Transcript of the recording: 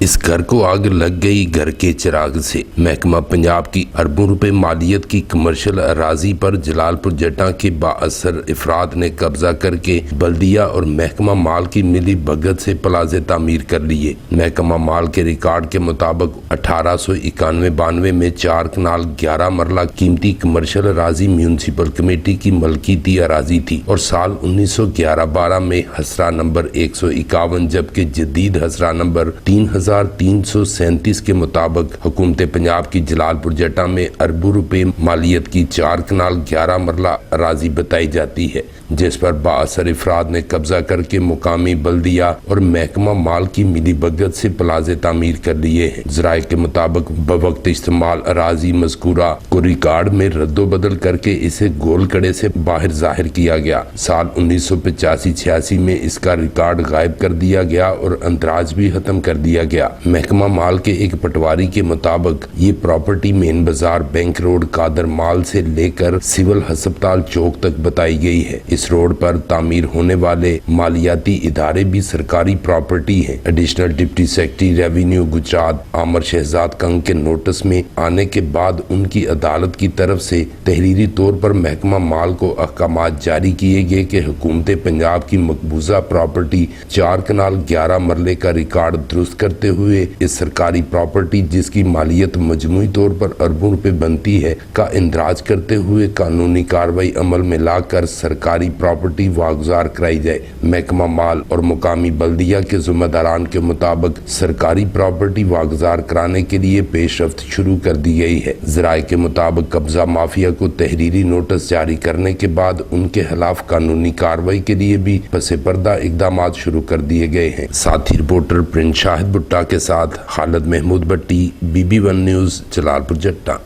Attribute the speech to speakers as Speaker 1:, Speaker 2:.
Speaker 1: इस घर को आग लग गई घर के चिराग से। महकमा पंजाब की अरबों रुपए मालियत की कमर्शियल अराजी पर जलालपुर जटा के बाअसर अफराद ने कब्जा करके बल्दिया और महकमा माल की मिली भगत से प्लाजे तामीर कर लिए। महकमा माल के रिकॉर्ड के मुताबिक 1891-92 में 4 कनाल 11 मरला कीमती कमर्शियल अराजी म्यूनसिपल कमेटी की मलकीती अराजी थी और साल 1911-12 में हसरा नंबर 151 जबकि जदीद हसरा नंबर 3337 के मुताबिक हुकूमत पंजाब की जलालपुर जटा में अरबों रुपए मालियत की 4 कनाल 11 मरला अराजी बताई जाती है, जिस पर बाअसर अफराद ने कब्जा करके मुकामी बल्दिया और महकमा माल की मिली भगत से प्लाजे तामीर कर लिए हैं। जराये के मुताबिक बवक्त इस्तेमाल अराजी मज़कूरा को रिकॉर्ड में रद्दोबदल करके इसे गोल कड़े से बाहर जाहिर किया गया। साल 1985-86 में इसका रिकॉर्ड गायब कर दिया गया और अंतराज भी खत्म कर दिया गया। महकमा माल के एक पटवारी के मुताबिक ये प्रॉपर्टी मेन बाजार बैंक रोड कादर माल से लेकर सिविल अस्पताल चौक तक बताई गई है। इस रोड पर तामीर होने वाले मालियाती इदारे भी सरकारी प्रॉपर्टी हैं। Additional deputy secretary revenue Gujarat आमर शहजाद कंग के नोटिस में आने के बाद उनकी अदालत की तरफ से तहरीरी तौर पर महकमा माल को अहकामात जारी किए गए कि हुकूमत पंजाब की मकबूजा प्रॉपर्टी 4 कनाल 11 मरले का रिकॉर्ड दुरुस्त करते हुए इस सरकारी प्रॉपर्टी जिसकी मालियत मजमूई तौर पर अरबों रुपए बनती है का इंदराज करते हुए कानूनी कार्रवाई अमल में लाकर सरकारी प्रॉपर्टी वागुजार कराई जाए। महकमा माल और मुकामी बल्दिया के जिम्मेदारान के मुताबिक सरकारी प्रॉपर्टी वागुजार कराने के लिए पेशरफ्त शुरू कर दी गई है। जराये के मुताबिक कब्जा माफिया को तहरीरी नोटिस जारी करने के बाद उनके खिलाफ कानूनी कार्रवाई के लिए भी पसे पर्दा इकदाम शुरू कर दिए गए हैं। साथ ही रिपोर्टर प्रिंस शाहिद भुट्टा के साथ खालिद महमूद भट्टी, BB1 न्यूज़, जलालपुर जट्टा।